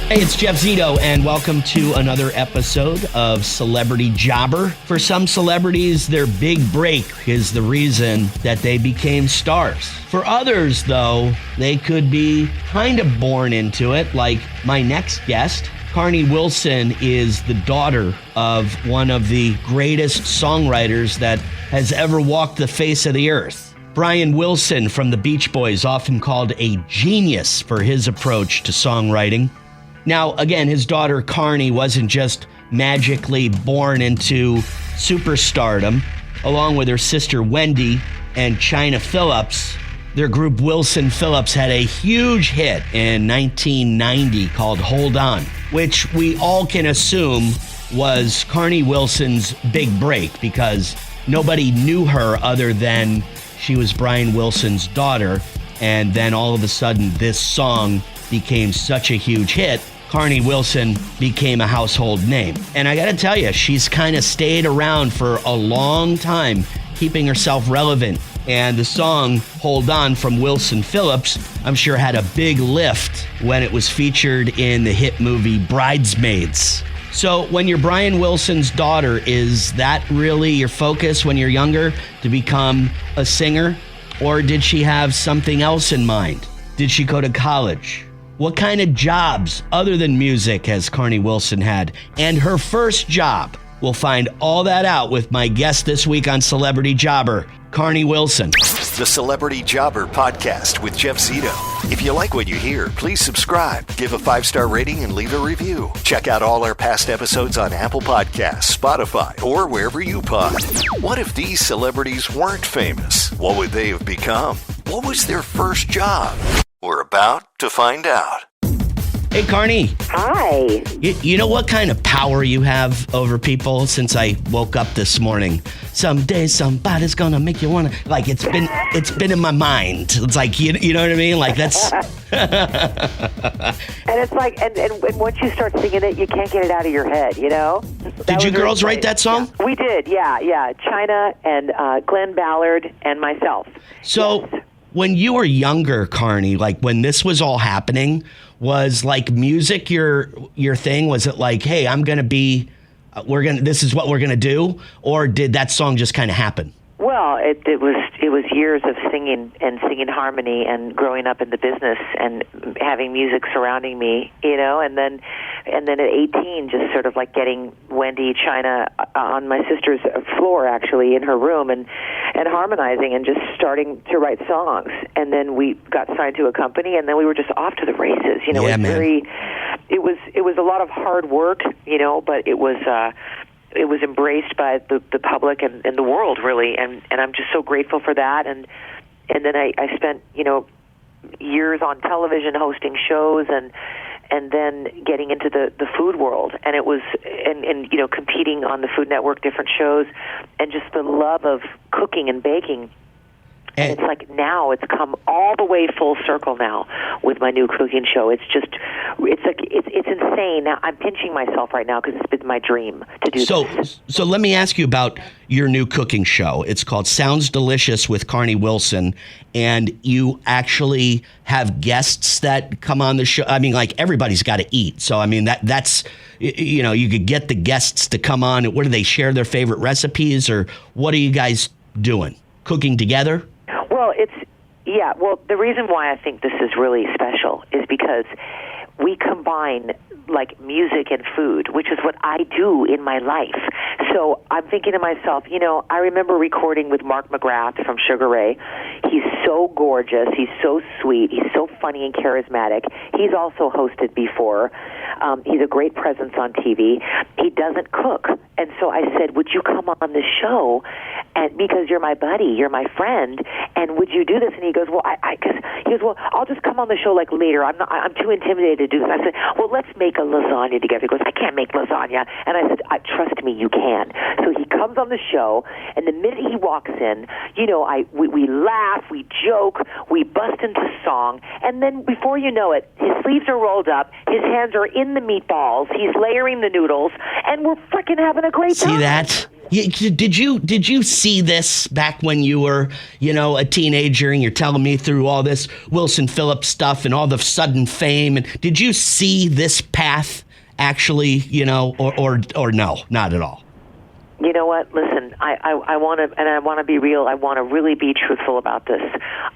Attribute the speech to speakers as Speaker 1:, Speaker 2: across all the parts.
Speaker 1: Hey, it's Jeff Zito, and welcome to another episode of Celebrity Jobber. For some celebrities, their big break is the reason that they became stars. For others, though, they could be kind of born into it, like my next guest. Carnie Wilson is the daughter of one of the greatest songwriters that has ever walked the face of the earth. Brian Wilson from the Beach Boys, often called a genius for his approach to songwriting. Now, again, his daughter Carnie wasn't just magically born into superstardom. Along with her sister Wendy and China Phillips, their group Wilson Phillips had a huge hit in 1990 called Hold On, which we all can assume was Carnie Wilson's big break because nobody knew her other than she was Brian Wilson's daughter. And then all of a sudden, this song became such a huge hit. Carnie Wilson became a household name. And I gotta tell you, she's kind of stayed around for a long time, keeping herself relevant. And the song Hold On from Wilson Phillips, I'm sure had a big lift when it was featured in the hit movie Bridesmaids. So when you're Brian Wilson's daughter, is that really your focus when you're younger, to become a singer? Or did she have something else in mind? Did she go to college? What kind of jobs other than music has Carnie Wilson had? And her first job. We'll find all that out with my guest this week on Celebrity Jobber, Carnie Wilson.
Speaker 2: The Celebrity Jobber Podcast with Jeff Zito. If you like what you hear, please subscribe, give a 5-star rating, and leave a review. Check out all our past episodes on Apple Podcasts, Spotify, or wherever you pod. What if these celebrities weren't famous? What would they have become? What was their first job? We're about to find out.
Speaker 1: Hey, Carnie.
Speaker 3: Hi.
Speaker 1: You know what kind of power you have over people since I woke up this morning? Someday somebody's gonna make you wanna, like, it's been in my mind. It's like, you know what I mean? Like, that's...
Speaker 3: And it's like, and once you start singing it, you can't get it out of your head, you know?
Speaker 1: Did you girls write that song?
Speaker 3: Yeah. We did, yeah. China and Glenn Ballard and myself.
Speaker 1: So...
Speaker 3: Yes.
Speaker 1: When you were younger, Carnie, like when this was all happening, was like music your thing? Was it like, hey, I'm going to be, this is what we're going to do? Or did that song just kind of happen? Well,
Speaker 3: it was years of singing harmony and growing up in the business and having music surrounding me, you know, and then at 18, just sort of like getting Wendy China on my sister's floor, actually, in her room and harmonizing and just starting to write songs. And then we got signed to a company, and then we were just off to the races. You know, it was a lot of hard work, you know, but it was embraced by the public and the world, really, and I'm just so grateful for that. And then I spent, you know, years on television hosting shows and then getting into the food world, and it was and you know, competing on the Food Network, different shows, and just the love of cooking and baking. And it's like now it's come all the way full circle now with my new cooking show. It's just, it's insane. Now I'm pinching myself right now because it's been my dream to do this.
Speaker 1: So let me ask you about your new cooking show. It's called Sounds Delicious with Carnie Wilson, and you actually have guests that come on the show. I mean, like, everybody's got to eat. So, I mean, that's, you know, you could get the guests to come on. What do they share their favorite recipes, or what are you guys doing? Cooking together?
Speaker 3: Well, the reason why I think this is really special is because we combine like music and food, which is what I do in my life. So I'm thinking to myself, you know, I remember recording with Mark McGrath from Sugar Ray. He's so gorgeous. He's so sweet. He's so funny and charismatic. He's also hosted before. He's a great presence on TV. He doesn't cook. And so I said, would you come on the show? And because you're my buddy, you're my friend, and would you do this? And he goes, well, I'll just come on the show like later. I'm too intimidated to do this. I said, well, let's make a lasagna together. He goes, I can't make lasagna. And I said, trust me, you can. So he comes on the show, and the minute he walks in, you know, we laugh, we joke, we bust into song, and then before you know it, his sleeves are rolled up, his hands are in the meatballs, he's layering the noodles, and we're freaking having a great time.
Speaker 1: See that? Did you see this back when you were, a teenager, and you're telling me through all this Wilson Phillips stuff and all the sudden fame, and did you see this path actually, or no, not at all?
Speaker 3: You know what? Listen, I want to be real. I want to really be truthful about this.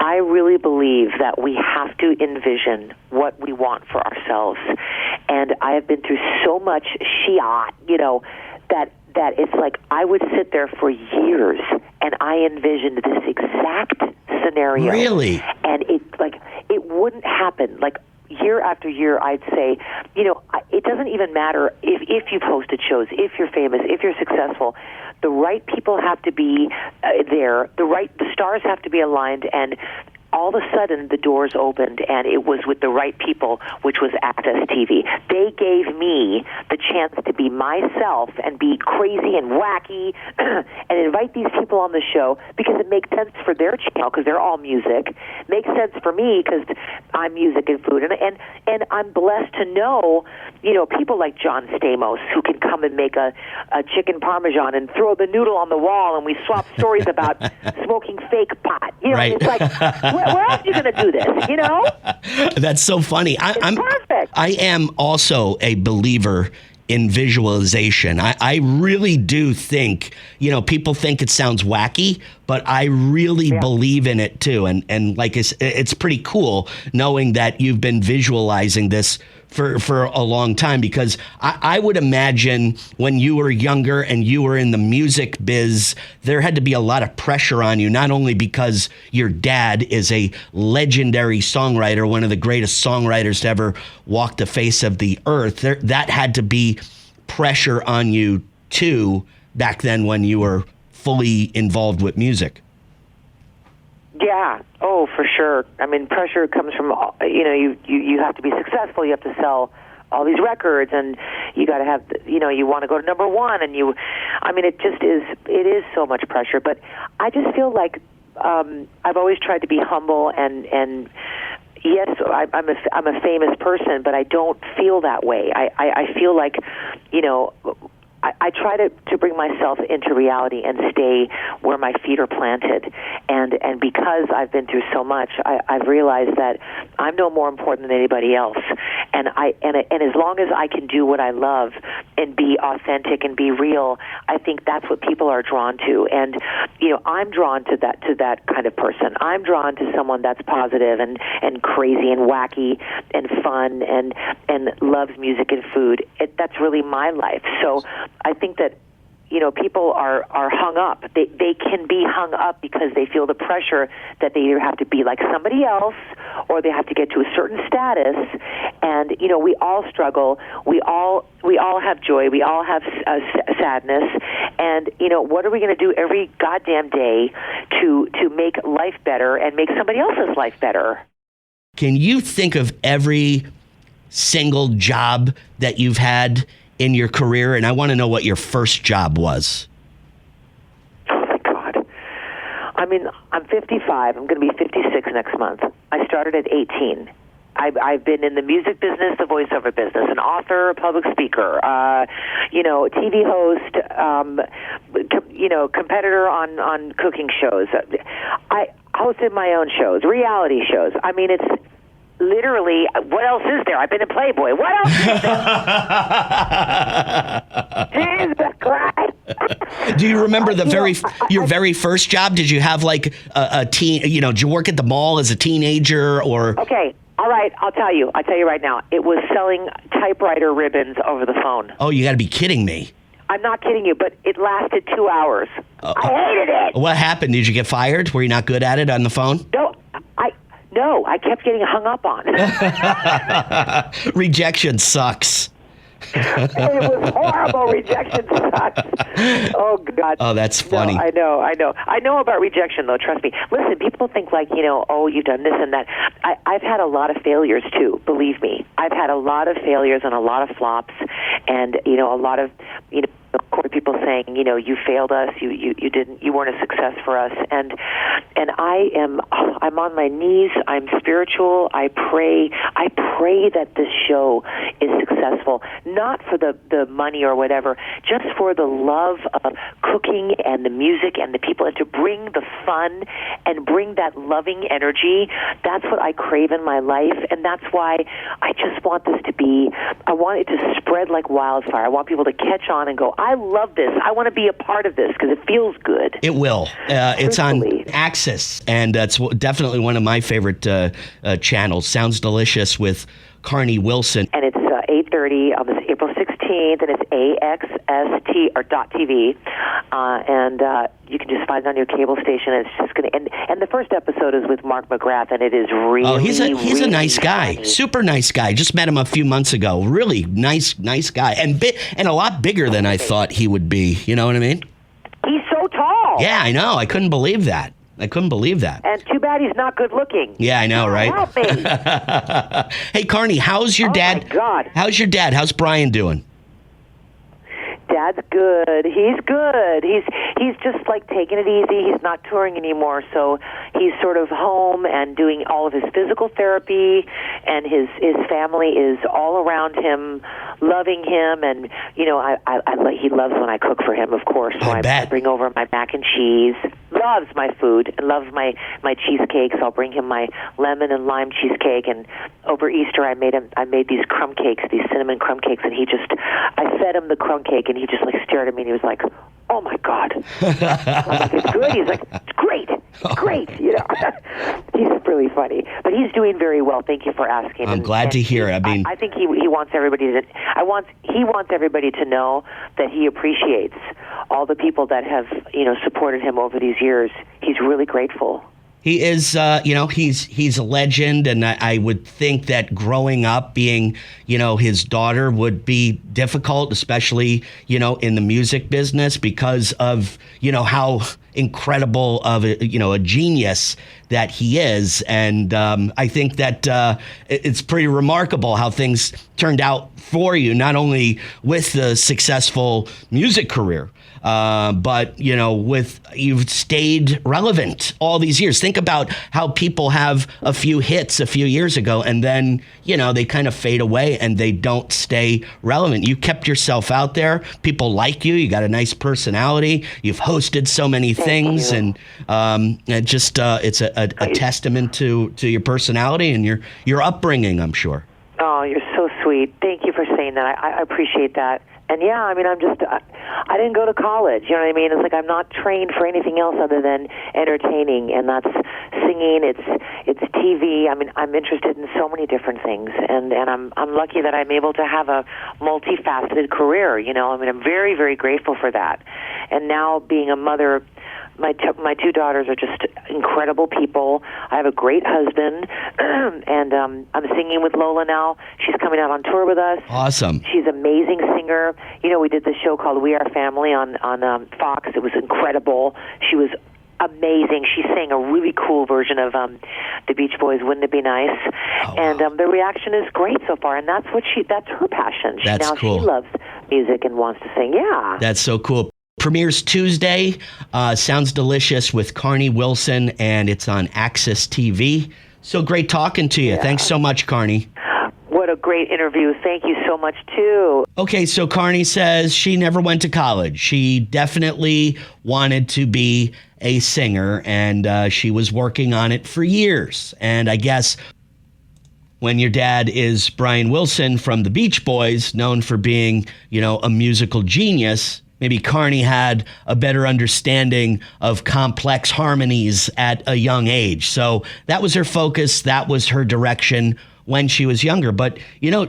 Speaker 3: I really believe that we have to envision what we want for ourselves. And I have been through so much that it's like I would sit there for years and I envisioned this exact scenario.
Speaker 1: Really?
Speaker 3: And it wouldn't happen. Like, year after year, I'd say, it doesn't even matter if you've hosted shows, if you're famous, if you're successful. The right people have to be there. The stars have to be aligned, and all of a sudden the doors opened, and it was with the right people, which was Access TV. They gave me the chance to be myself and be crazy and wacky and invite these people on the show because it makes sense for their channel because they're all music. Makes sense for me because I'm music and food. And I'm blessed to know, people like John Stamos who can come and make a chicken parmesan and throw the noodle on the wall, and we swap stories about smoking fake pot.
Speaker 1: Right.
Speaker 3: It's like, where else are you going to do this,
Speaker 1: That's so funny. I'm
Speaker 3: perfect.
Speaker 1: I am also a believer in visualization. I really do think, people think it sounds wacky, but I really believe in it too. And like it's pretty cool knowing that you've been visualizing this for a long time, because I would imagine when you were younger and you were in the music biz, there had to be a lot of pressure on you, not only because your dad is a legendary songwriter, one of the greatest songwriters to ever walk the face of the earth. That had to be pressure on you too back then when you were fully involved with music.
Speaker 3: Yeah. Oh, for sure. I mean, pressure comes from, you have to be successful. You have to sell all these records, and you got to have, you want to go to number one, and it is so much pressure. But I just feel like I've always tried to be humble, and yes, I'm a famous person, but I don't feel that way. I feel like, I try to bring myself into reality and stay where my feet are planted. And because I've been through so much, I've realized that I'm no more important than anybody else. And as long as I can do what I love and be authentic and be real, I think that's what people are drawn to. And I'm drawn to that kind of person. I'm drawn to someone that's positive and crazy and wacky and fun and loves music and food. That's really my life. So I think that people are hung up. They can be hung up because they feel the pressure that they either have to be like somebody else or they have to get to a certain status. And we all struggle. We all have joy. We all have sadness. And what are we going to do every goddamn day to make life better and make somebody else's life better?
Speaker 1: Can you think of every single job that you've had in your career? And I want to know what your first job was.
Speaker 3: Oh, my God. I mean, I'm 55. I'm going to be 56 next month. I started at 18. I've been in the music business, the voiceover business, an author, a public speaker, TV host, competitor on cooking shows. I hosted my own shows, reality shows. I mean, it's literally, what else is there? I've been in Playboy. What else is there? Jesus Christ.
Speaker 1: Do you remember your very first job? Did you have like a teen, did you work at the mall as a teenager or?
Speaker 3: Okay. All right. I'll tell you right now. It was selling typewriter ribbons over the phone.
Speaker 1: Oh, you got to be kidding me.
Speaker 3: I'm not kidding you, but it lasted 2 hours. I hated it.
Speaker 1: What happened? Did you get fired? Were you not good at it on the phone?
Speaker 3: No, I kept getting hung up on.
Speaker 1: Rejection sucks.
Speaker 3: It was horrible. Rejection sucks. Oh, God.
Speaker 1: Oh, that's funny.
Speaker 3: No, I know. I know about rejection, though. Trust me. Listen, people think like, oh, you've done this and that. I've had a lot of failures, too. Believe me. I've had a lot of failures and a lot of flops and, a lot of, people saying, you failed us, you weren't a success for us, and I'm on my knees, I'm spiritual, I pray that this show is successful successful, not for the money or whatever, just for the love of cooking and the music and the people, and to bring the fun and bring that loving energy. That's what I crave in my life, and that's why I just want this to be, I want it to spread like wildfire. I want people to catch on and go, I love this. I want to be a part of this because it feels good.
Speaker 1: It will. It's on Access, and it's definitely one of my favorite channels. Sounds Delicious with Carnie Wilson.
Speaker 3: And it's 8:30 on this April 16th, and it's AXST or .TV, and you can just find it on your cable station. It's just going to, and the first episode is with Mark McGrath, and it is really,
Speaker 1: he's
Speaker 3: really
Speaker 1: a nice guy,
Speaker 3: funny.
Speaker 1: super nice guy. Just met him a few months ago. Really nice guy, and a lot bigger than I thought he would be. You know what I mean?
Speaker 3: He's so tall.
Speaker 1: Yeah, I know. I couldn't believe that. And
Speaker 3: too bad he's not good looking.
Speaker 1: Yeah, I know, right?
Speaker 3: Help me.
Speaker 1: Hey, Carnie, how's your dad?
Speaker 3: My God.
Speaker 1: How's your dad? How's Brian doing?
Speaker 3: Dad's good. He's good. He's just like taking it easy. He's not touring anymore, so he's sort of home and doing all of his physical therapy, and his family is all around him, loving him, and he loves when I cook for him, of course. So I bring over my mac and cheese. Loves my food and loves my cheesecakes. I'll bring him my lemon and lime cheesecake, and over Easter I made these crumb cakes, these cinnamon crumb cakes, and I fed him the crumb cake, and he just like stared at me and he was like, "Oh my God." I'm like, "It's good." He's like, "It's great. It's great." He's really funny, but he's doing very well. Thank you for asking.
Speaker 1: I'm glad to hear.
Speaker 3: I think he wants everybody he wants everybody to know that he appreciates all the people that have supported him over these years. He's really grateful.
Speaker 1: He is, he's a legend, and I would think that growing up being, his daughter would be difficult, especially, in the music business because of, how incredible of a genius that he is. And I think that it's pretty remarkable how things turned out for you, not only with the successful music career, but you've stayed relevant all these years. Think about how people have a few hits a few years ago, and then they kind of fade away and they don't stay relevant. You kept yourself out there. People like you. You got a nice personality. You've hosted so many things, and it's a testament to your personality and your upbringing, I'm sure.
Speaker 3: Oh, you're so sweet. Thank you for saying that. I appreciate that. And yeah, I didn't go to college, you know what I mean? It's like I'm not trained for anything else other than entertaining, and that's singing, it's TV. I'm interested in so many different things, and I'm lucky that I'm able to have a multifaceted career, I'm very, very grateful for that. And now being a mother, my two daughters are just incredible people. I have a great husband, and I'm singing with Lola now. She's coming out on tour with us.
Speaker 1: Awesome.
Speaker 3: She's an amazing singer. We did this show called We Are Family on Fox. It was incredible. She was amazing. She sang a really cool version of the Beach Boys' "Wouldn't It Be Nice?" Oh, and the reaction is great so far, and that's her passion.
Speaker 1: That's cool.
Speaker 3: She loves music and wants to sing. Yeah.
Speaker 1: That's so cool. Premieres Tuesday. Sounds Delicious with Carnie Wilson, and it's on Access TV. So great talking to you. Yeah. Thanks so much, Carnie.
Speaker 3: What a great interview. Thank you so much, too.
Speaker 1: Okay, so Carnie says she never went to college. She definitely wanted to be a singer, and she was working on it for years. And I guess when your dad is Brian Wilson from the Beach Boys, known for being, a musical genius, maybe Carnie had a better understanding of complex harmonies at a young age. So that was her focus. That was her direction when she was younger. But,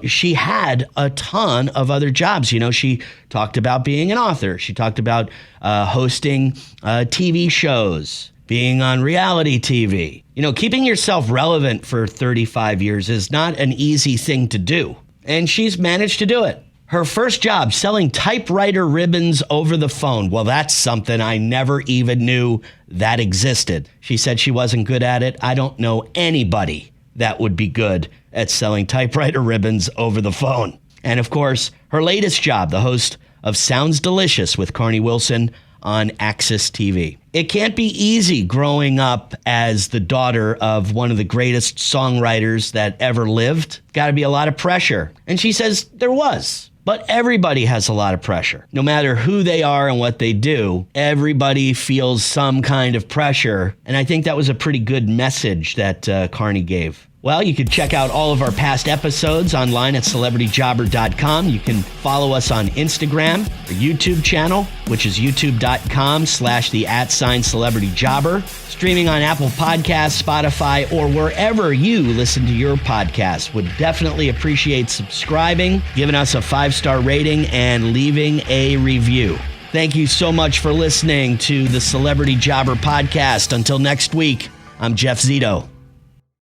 Speaker 1: she had a ton of other jobs. She talked about being an author. She talked about hosting TV shows, being on reality TV. Keeping yourself relevant for 35 years is not an easy thing to do. And she's managed to do it. Her first job, selling typewriter ribbons over the phone. Well, that's something I never even knew that existed. She said she wasn't good at it. I don't know anybody that would be good at selling typewriter ribbons over the phone. And of course, her latest job, the host of Sounds Delicious with Carnie Wilson on Access TV. It can't be easy growing up as the daughter of one of the greatest songwriters that ever lived. Got to be a lot of pressure. And she says there was. But everybody has a lot of pressure. No matter who they are and what they do, everybody feels some kind of pressure. And I think that was a pretty good message that Carnie gave. Well, you can check out all of our past episodes online at celebrityjobber.com. You can follow us on Instagram or YouTube channel, which is youtube.com/the@celebrityjobber. Streaming on Apple Podcasts, Spotify, or wherever you listen to your podcasts. Would definitely appreciate subscribing, giving us a 5-star rating, and leaving a review. Thank you so much for listening to the Celebrity Jobber podcast. Until next week, I'm Jeff Zito.